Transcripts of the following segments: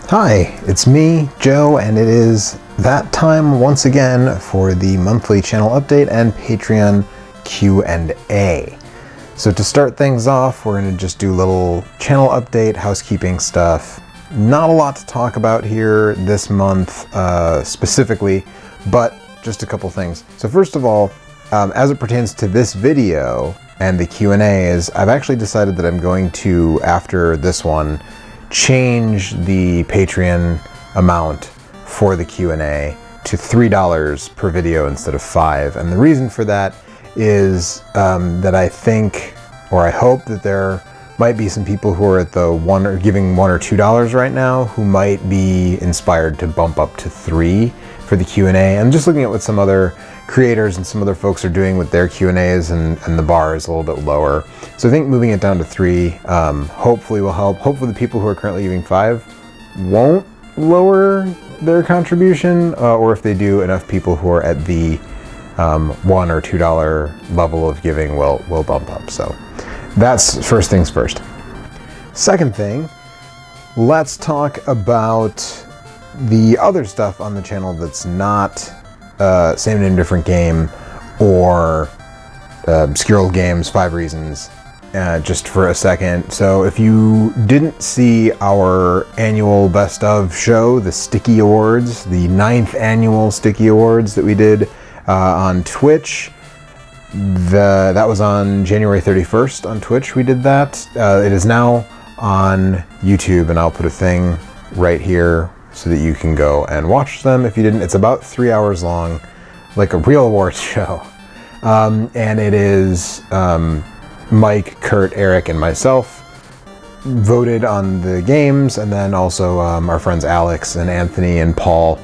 Hi, it's me, Joe, and it is that time once again for the monthly channel update and Patreon Q&A. So to start things off, we're going to just do a little channel update, housekeeping stuff. Not a lot to talk about here this month specifically, but just a couple things. So first of all, as it pertains to this video and the Q&As, I've actually decided that I'm going to, after this one, change the Patreon amount for the Q&A to $3 per video instead of $5. And the reason for that is that I think, or I hope, that there might be some people who are at the giving $1 or $2 right now who might be inspired to bump up to $3 for the Q&A. I'm just looking at what some other creators and some other folks are doing with their Q&As, and the bar is a little bit lower. So I think moving it down to $3 hopefully will help. Hopefully the people who are currently giving $5 won't lower their contribution, or if they do, enough people who are at the $1 or $2 level of giving will bump up. So that's first things first. Second thing, let's talk about the other stuff on the channel that's not same name, different game, or obscure old games, 5 reasons, just for a second. So if you didn't see our annual best of show, the Sticky Awards, the 9th annual Sticky Awards that we did on Twitch, that was on January 31st on Twitch. We did that. It is now on YouTube, and I'll put a thing right here so that you can go and watch them if you didn't. It's about 3 hours long, like a real awards show. And it is Mike, Kurt, Eric, and myself voted on the games, and then also our friends Alex and Anthony and Paul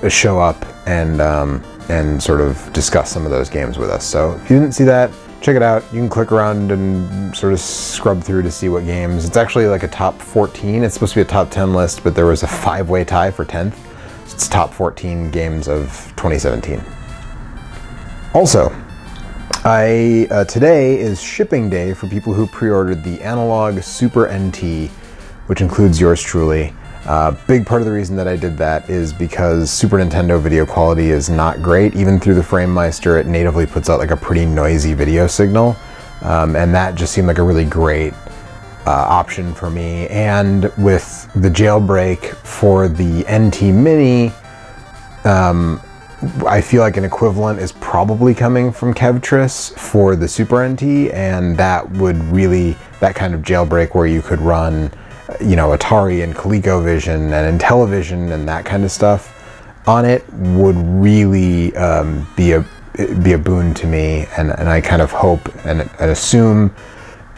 show up and sort of discuss some of those games with us. So if you didn't see that, check it out. You can click around and sort of scrub through to see what games. It's actually like a top 14. It's supposed to be a top 10 list, but there was a 5-way tie for 10th. So it's top 14 games of 2017. Also, today is shipping day for people who pre-ordered the Analog Super NT, which includes yours truly. Big part of the reason that I did that is because Super Nintendo video quality is not great. Even through the FrameMeister, it natively puts out like a pretty noisy video signal. And that just seemed like a really great option for me. And with the jailbreak for the NT Mini, I feel like an equivalent is probably coming from Kevtris for the Super NT, and that would really, that kind of jailbreak where you could run, you know, Atari and ColecoVision and Intellivision and that kind of stuff on it would really be a boon to me, and I kind of hope and assume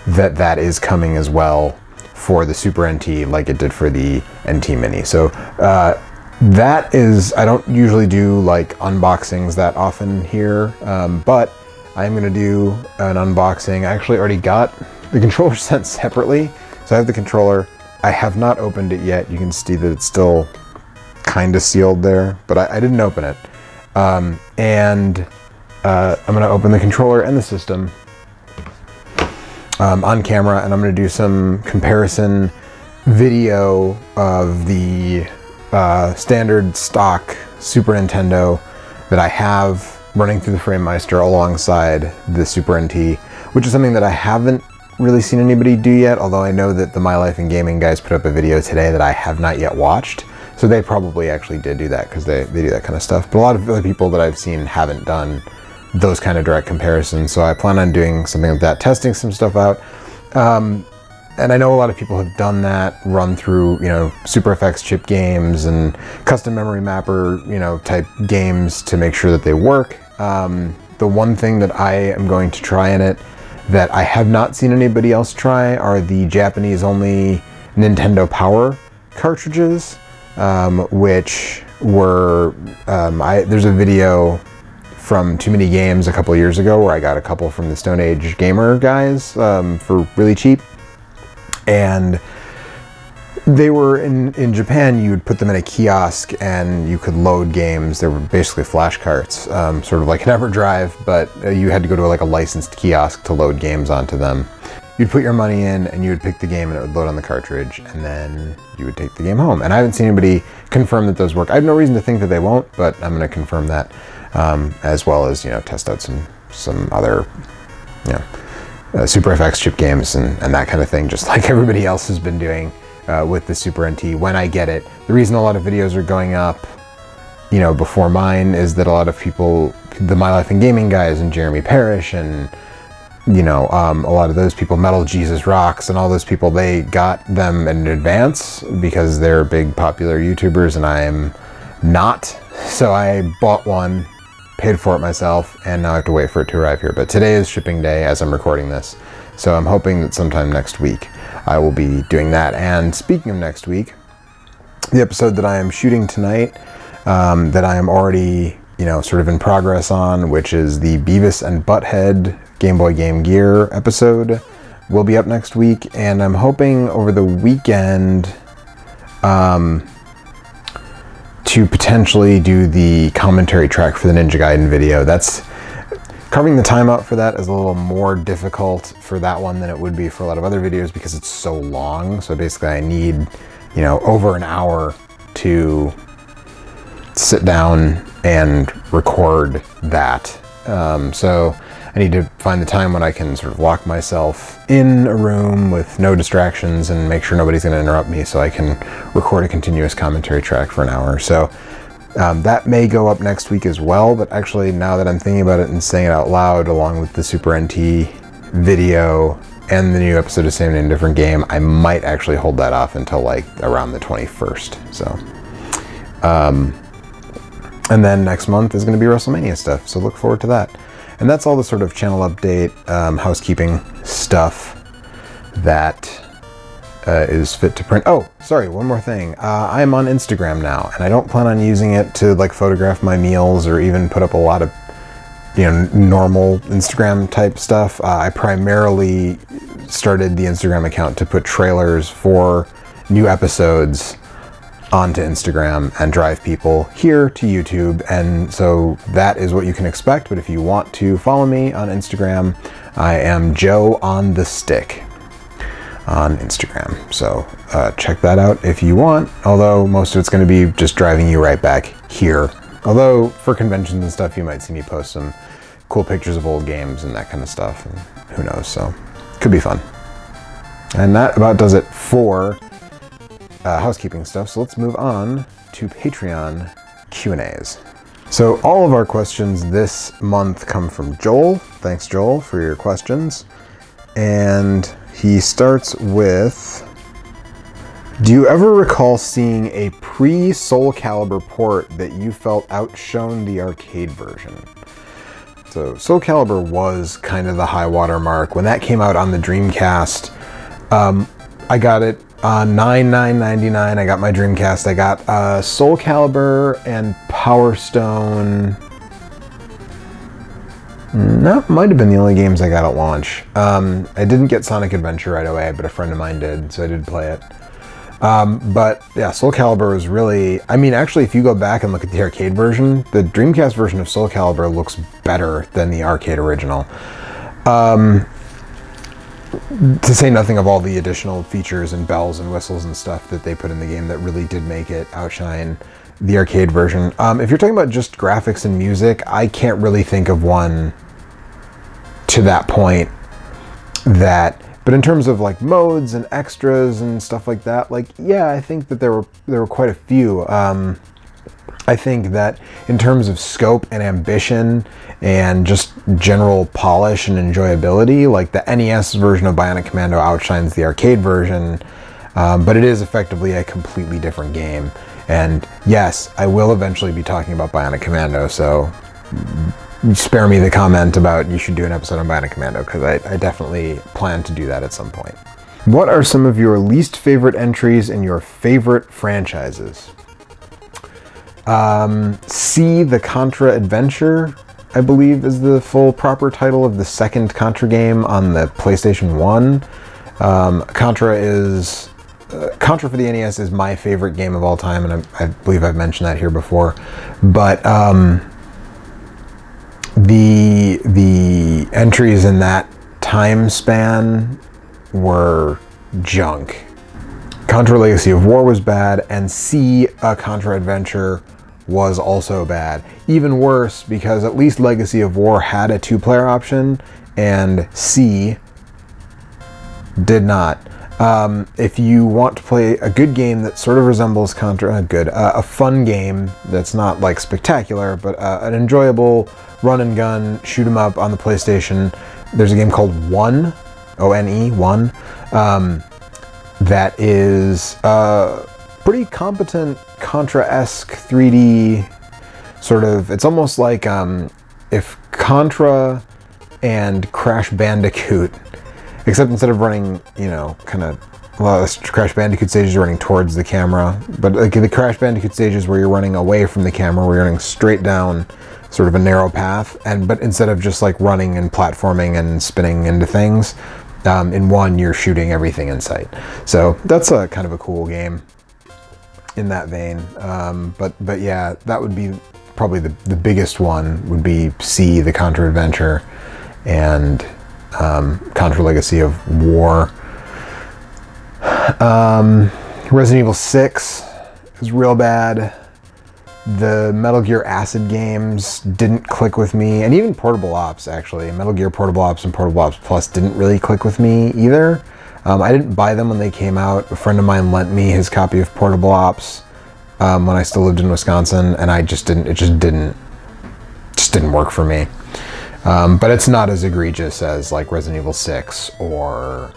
that that is coming as well for the Super NT like it did for the NT Mini. So that is, I don't usually do like unboxings that often here, but I'm gonna do an unboxing. I actually already got the controller sent separately, so I have the controller. I have not opened it yet. You can see that it's still kind of sealed there, but I didn't open it. I'm gonna open the controller and the system on camera, and I'm gonna do some comparison video of the standard stock Super Nintendo that I have running through the FrameMeister alongside the Super NT, which is something that I haven't really seen anybody do yet, although I know that the My Life in Gaming guys put up a video today that I have not yet watched, so they probably actually did do that because they do that kind of stuff. But a lot of other people that I've seen haven't done those kind of direct comparisons, so I plan on doing something like that, testing some stuff out. And I know a lot of people have done that, run through, you know, Super FX chip games and custom memory mapper, you know, type games to make sure that they work. The one thing that I am going to try in it that I have not seen anybody else try are the Japanese only Nintendo Power cartridges, which were, there's a video from Too Many Games a couple years ago where I got a couple from the Stone Age Gamer guys for really cheap. And they were in Japan, you would put them in a kiosk and you could load games. They were basically flash carts, sort of like an EverDrive, but you had to go to like a licensed kiosk to load games onto them. you'd put your money in and you would pick the game and it would load on the cartridge, and then you would take the game home. And I haven't seen anybody confirm that those work. I have no reason to think that they won't, but I'm going to confirm that, as well as, you know, test out some other, you know, Super FX chip games and that kind of thing, just like everybody else has been doing with the Super NT when I get it. The reason a lot of videos are going up, you know, before mine is that a lot of people, the My Life in Gaming guys and Jeremy Parrish and, you know, a lot of those people, Metal Jesus Rocks and all those people, they got them in advance because they're big popular YouTubers and I am not. So I bought one, paid for it myself, and now I have to wait for it to arrive here. But today is shipping day as I'm recording this. So I'm hoping that sometime next week I will be doing that. And speaking of next week, the episode that I am shooting tonight, that I am already, you know, sort of in progress on, which is the Beavis and Butthead Game Boy Game Gear episode, will be up next week. And I'm hoping over the weekend to potentially do the commentary track for the Ninja Gaiden video. That's carving the time out for that is a little more difficult for that one than it would be for a lot of other videos because it's so long. So basically I need, you know, over an hour to sit down and record that. So I need to find the time when I can sort of lock myself in a room with no distractions and make sure nobody's going to interrupt me so I can record a continuous commentary track for an hour. So that may go up next week as well, but actually now that I'm thinking about it and saying it out loud along with the Super NT video and the new episode of Same Name Different Game, I might actually hold that off until like around the 21st. So, and then next month is going to be WrestleMania stuff, so look forward to that. And that's all the sort of channel update, housekeeping stuff that is fit to print. Oh, sorry, one more thing. I am on Instagram now, and I don't plan on using it to like photograph my meals or even put up a lot of, you know, normal Instagram type stuff. I primarily started the Instagram account to put trailers for new episodes onto Instagram and drive people here to YouTube, and so that is what you can expect. But if you want to follow me on Instagram, I am Joe on the Stick on Instagram, so check that out if you want, although most of it's going to be just driving you right back here. Although for conventions and stuff you might see me post some cool pictures of old games and that kind of stuff, and who knows, so could be fun. And that about does it for housekeeping stuff, so let's move on to Patreon Q&As. So all of our questions this month come from Joel. Thanks, Joel, for your questions. And he starts with, do you ever recall seeing a pre-Soul Calibur port that you felt outshone the arcade version? So Soul Calibur was kind of the high water mark. When that came out on the Dreamcast, I got it $99.99. I got my Dreamcast. I got Soul Calibur and Power Stone. That might have been the only games I got at launch. I didn't get Sonic Adventure right away, but a friend of mine did, so I did play it. But yeah, Soul Calibur was really, I mean, actually, if you go back and look at the arcade version, the Dreamcast version of Soul Calibur looks better than the arcade original. To say nothing of all the additional features and bells and whistles and stuff that they put in the game that really did make it outshine the arcade version. If you're talking about just graphics and music, I can't really think of one to that point that, but in terms of like modes and extras and stuff like that, like, yeah, I think that there were quite a few. I think that in terms of scope and ambition and just general polish and enjoyability, like the NES version of Bionic Commando outshines the arcade version, but it is effectively a completely different game. And yes, I will eventually be talking about Bionic Commando, so spare me the comment about you should do an episode on Bionic Commando, because I definitely plan to do that at some point. What are some of your least favorite entries in your favorite franchises? See the Contra Adventure, I believe is the full proper title of the second Contra game on the PlayStation 1. Contra for the NES is my favorite game of all time, and I believe I've mentioned that here before. But the entries in that time span were junk. Contra Legacy of War was bad, and C, A Contra Adventure, was also bad. Even worse, because at least Legacy of War had a 2-player option, and C did not. If you want to play a good game that sort of resembles Contra, a fun game that's not like spectacular, but an enjoyable run and gun, shoot 'em up on the PlayStation, there's a game called One, O-N-E, One, that is pretty competent Contra-esque 3D sort of. It's almost like if Contra and Crash Bandicoot, except instead of running, you know, kind of, a lot of Crash Bandicoot stages are running towards the camera, but like the Crash Bandicoot stages where you're running away from the camera, where you're running straight down sort of a narrow path, but instead of just like running and platforming and spinning into things, in One you're shooting everything in sight. So that's a kind of a cool game in that vein. But yeah, that would be probably the biggest one would be C, The Contra Adventure, and Contra Legacy of War. Resident Evil 6 is real bad. The Metal Gear Acid games didn't click with me, and even Portable Ops, actually. Metal Gear Portable Ops and Portable Ops Plus didn't really click with me either. I didn't buy them when they came out. A friend of mine lent me his copy of Portable Ops when I still lived in Wisconsin, and it just didn't work for me. But it's not as egregious as like Resident Evil 6 or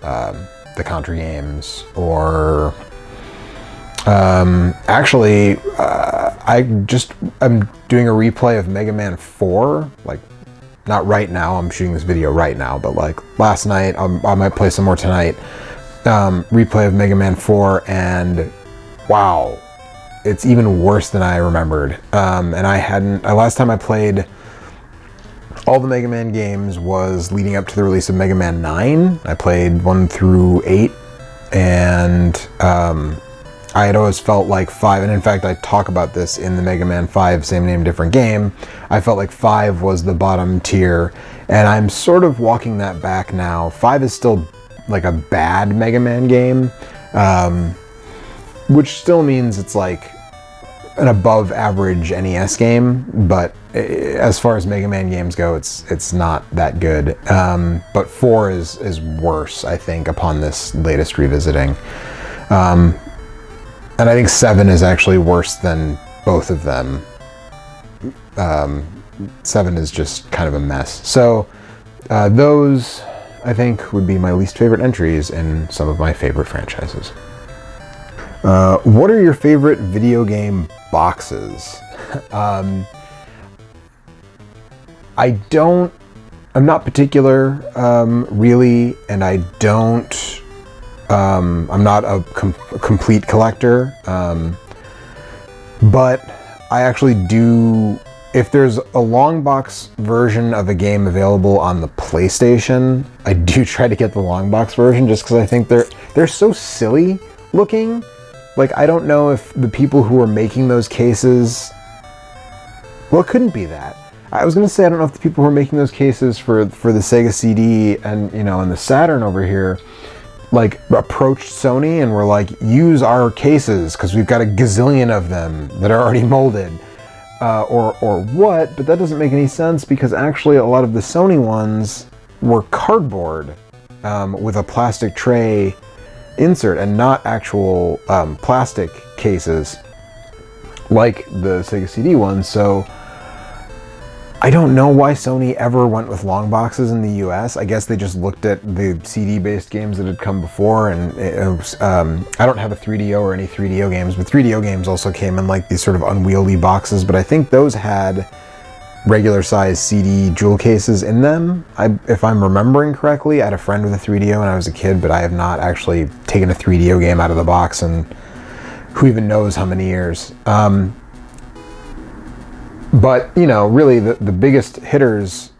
the Contra games, or actually I'm doing a replay of Mega Man 4, like not right now, I'm shooting this video right now, but like last night, I might play some more tonight, replay of Mega Man 4, and wow, it's even worse than I remembered. And last time I played all the Mega Man games was leading up to the release of Mega Man 9. I played 1 through 8, and I had always felt like 5, and in fact I talk about this in the Mega Man 5 Same Name Different Game, I felt like 5 was the bottom tier, and I'm sort of walking that back now. 5 is still like a bad Mega Man game, which still means it's like an above average NES game, but as far as Mega Man games go, it's not that good. But 4 is worse, I think, upon this latest revisiting. And I think 7 is actually worse than both of them. 7 is just kind of a mess. So those, I think, would be my least favorite entries in some of my favorite franchises. What are your favorite video game boxes? I'm not particular, really, and I'm not a complete collector, but I actually do. If there's a long box version of a game available on the PlayStation, I do try to get the long box version, just because I think they're so silly looking. Like, I don't know if the people who are making those cases, well, it couldn't be that. I was gonna say, I don't know if the people who are making those cases for the Sega CD and, you know, and the Saturn over here, like, approached Sony and were like, use our cases because we've got a gazillion of them that are already molded, or what. But that doesn't make any sense, because actually a lot of the Sony ones were cardboard with a plastic tray insert and not actual plastic cases like the Sega CD ones. So I don't know why Sony ever went with long boxes in the US. I guess they just looked at the CD-based games that had come before, and I don't have a 3DO or any 3DO games, but 3DO games also came in like these sort of unwieldy boxes, but I think those had regular size CD jewel cases in them. If I'm remembering correctly, I had a friend with a 3DO when I was a kid, but I have not actually taken a 3DO game out of the box in who even knows how many years. But, you know, really the biggest hitters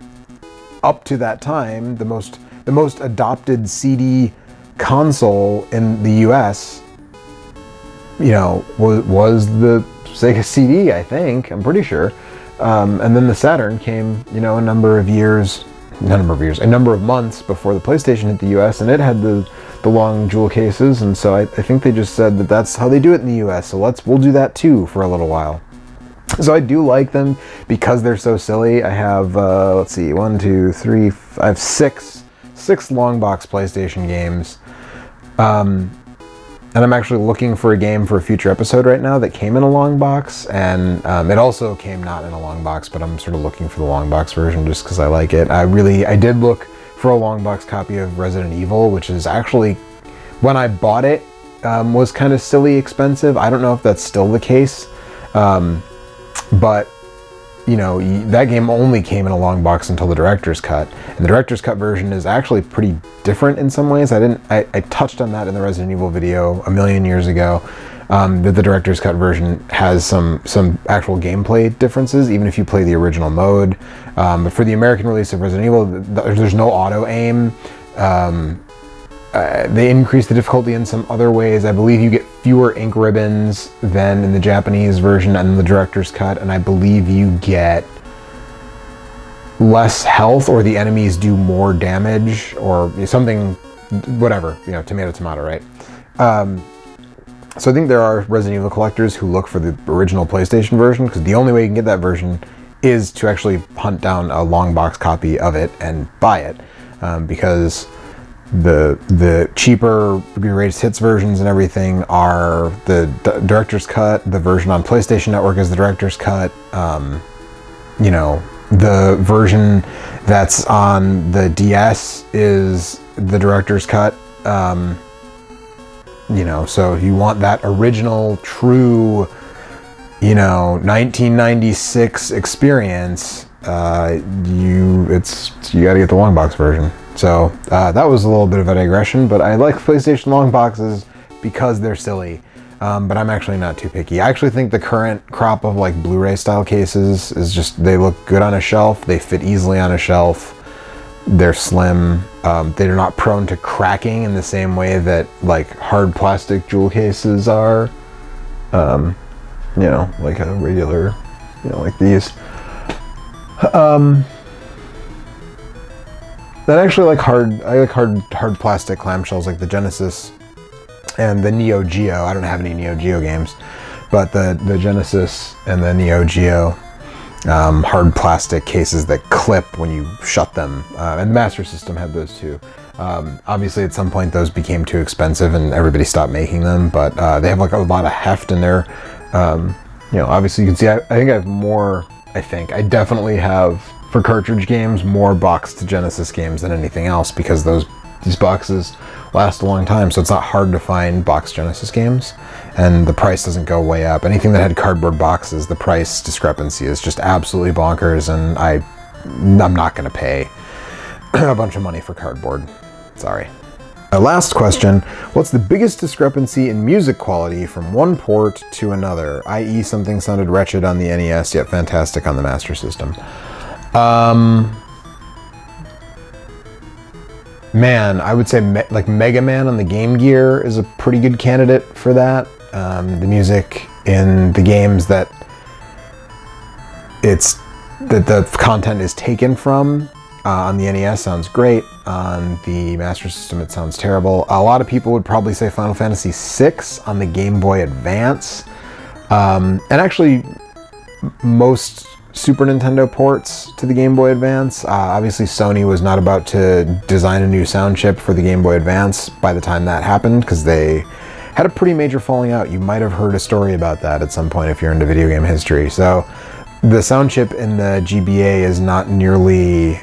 up to that time, the most adopted CD console in the US, you know, was the Sega CD, I think. I'm pretty sure. And then the Saturn came, you know, a number of years a number of months before the PlayStation hit the US, and it had the long jewel cases, and so I think they just said that that's how they do it in the US, so we'll do that too for a little while. So I do like them because they're so silly. I have, let's see, 1, 2, 3, I have six long box PlayStation games. And I'm actually looking for a game for a future episode right now that came in a long box, and it also came not in a long box, but I'm sort of looking for the long box version just because I like it. I did look for a long box copy of Resident Evil, which is actually, when I bought it, was kind of silly expensive. I don't know if that's still the case, but you know, that game only came in a long box until the director's cut, and the director's cut version is actually pretty different in some ways. I touched on that in the Resident Evil video a million years ago, that the director's cut version has some actual gameplay differences, even if you play the original mode. But for the American release of Resident Evil, there's no auto aim. They increase the difficulty in some other ways. I believe you get fewer ink ribbons than in the Japanese version and the director's cut, and I believe you get less health, or the enemies do more damage, or something, whatever, you know, tomato, tomato, right? So I think there are Resident Evil collectors who look for the original PlayStation version, because the only way you can get that version is to actually hunt down a long box copy of it and buy it, because the cheaper greatest hits versions and everything are the director's cut. The version on PlayStation Network is the director's cut. You know, the version that's on the DS is the director's cut. You know, so if you want that original, true, you know, 1996 experience, you gotta get the long box version. So that was a little bit of a digression, but I like PlayStation long boxes because they're silly. But I'm actually not too picky. I actually think the current crop of like Blu-ray style cases is just, they look good on a shelf. They fit easily on a shelf. They're slim. They're not prone to cracking in the same way that like hard plastic jewel cases are. You know, like a regular, you know, like these. That actually like I like hard plastic clamshells like the Genesis and the Neo Geo. I don't have any Neo Geo games, but the Genesis and the Neo Geo hard plastic cases that clip when you shut them, and the Master System had those too. Obviously at some point those became too expensive and everybody stopped making them, but they have like a lot of heft in there. You know, obviously you can see I think I have more, I definitely have, for cartridge games, more boxed Genesis games than anything else, because these boxes last a long time, so it's not hard to find boxed Genesis games, and the price doesn't go way up. Anything that had cardboard boxes, the price discrepancy is just absolutely bonkers, and I'm not going to pay a bunch of money for cardboard. Sorry. Last question, what's the biggest discrepancy in music quality from one port to another, i.e. something sounded wretched on the NES yet fantastic on the Master System? Man, I would say like Mega Man on the Game Gear is a pretty good candidate for that. The music in the games that the content is taken from on the NES sounds great. On the Master System it sounds terrible. A lot of people would probably say Final Fantasy VI on the Game Boy Advance. And actually most Super Nintendo ports to the Game Boy Advance. Obviously Sony was not about to design a new sound chip for the Game Boy Advance by the time that happened, because they had a pretty major falling out. You might have heard a story about that at some point if you're into video game history. So the sound chip in the GBA is not nearly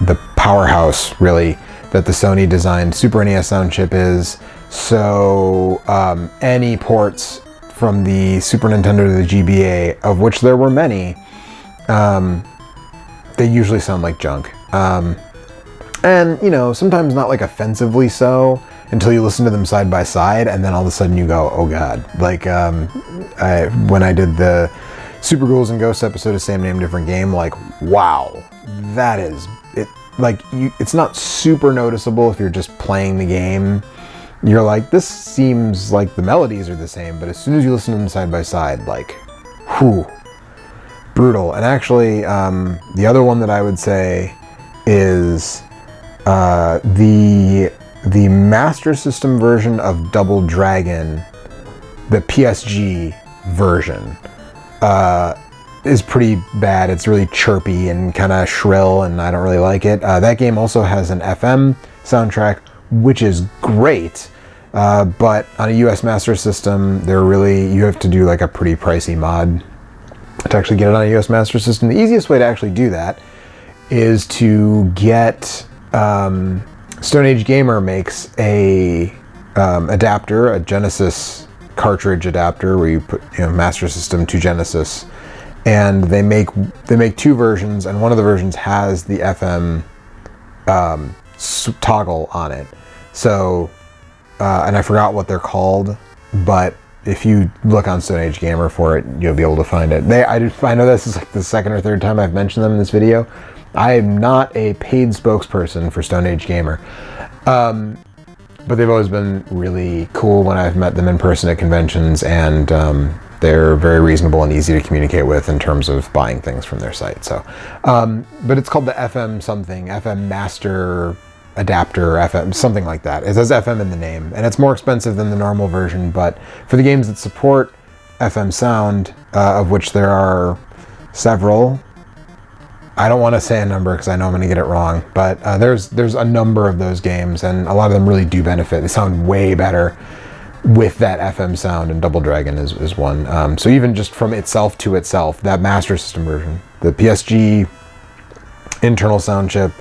the powerhouse, really, that the Sony designed Super NES sound chip is. So any ports from the Super Nintendo to the GBA, of which there were many, they usually sound like junk. And, you know, sometimes not like offensively so, until you listen to them side by side, and then all of a sudden you go, oh god. Like, when I did the Super Ghouls and Ghosts episode of Same Name Different Game, like, wow, that is, it's not super noticeable if you're just playing the game. You're like, this seems like the melodies are the same, but as soon as you listen to them side by side, like, whew, brutal. And actually, the other one that I would say is the Master System version of Double Dragon, the PSG version, is pretty bad. It's really chirpy and kind of shrill, and I don't really like it. That game also has an FM soundtrack, which is great, but on a US Master System, you have to do like a pretty pricey mod to actually get it on a US Master System. The easiest way to actually do that is to get Stone Age Gamer makes a adapter, a Genesis cartridge adapter, where you put Master System to Genesis, and they make two versions, and one of the versions has the FM toggle on it. So, and I forgot what they're called, but if you look on Stone Age Gamer for it, you'll be able to find it. I know this is like the second or third time I've mentioned them in this video. I am not a paid spokesperson for Stone Age Gamer, but they've always been really cool when I've met them in person at conventions, and they're very reasonable and easy to communicate with in terms of buying things from their site. So, but it's called the FM something, FM Master Adapter, FM, something like that. It says FM in the name, and it's more expensive than the normal version, but for the games that support FM sound, of which there are several, I don't want to say a number because I know I'm going to get it wrong, but there's a number of those games, and a lot of them really do benefit. They sound way better with that FM sound, and Double Dragon is one. So even just from itself to itself, that Master System version, the PSG internal sound chip,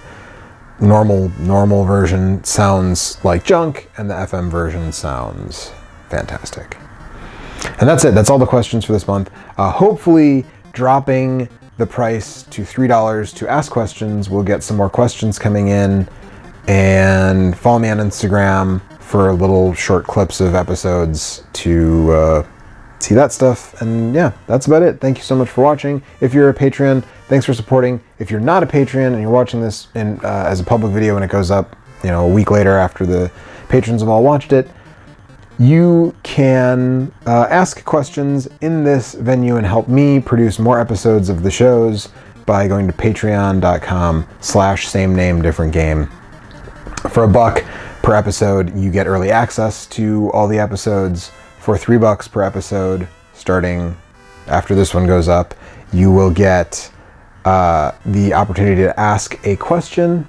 normal version sounds like junk, and the FM version sounds fantastic. And that's it. That's all the questions for this month. Hopefully dropping the price to $3 to ask questions. We'll get some more questions coming in, and follow me on Instagram for little short clips of episodes to see that stuff. And yeah, that's about it. Thank you so much for watching. If you're a Patreon, thanks for supporting. If you're not a Patreon and you're watching this as a public video when it goes up, a week later after the patrons have all watched it, you can ask questions in this venue and help me produce more episodes of the shows by going to patreon.com/same name different game. For $1 per episode, you get early access to all the episodes. For $3 per episode, starting after this one goes up, you will get the opportunity to ask a question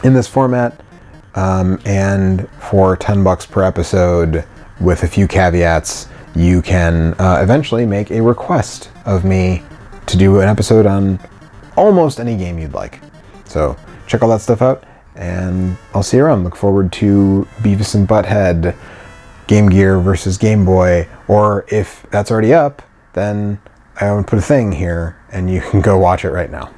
in this format. And for $10 per episode, with a few caveats, you can eventually make a request of me to do an episode on almost any game you'd like. So check all that stuff out, and I'll see you around. Look forward to Beavis and Butthead, Game Gear versus Game Boy, or if that's already up, then I would put a thing here and you can go watch it right now.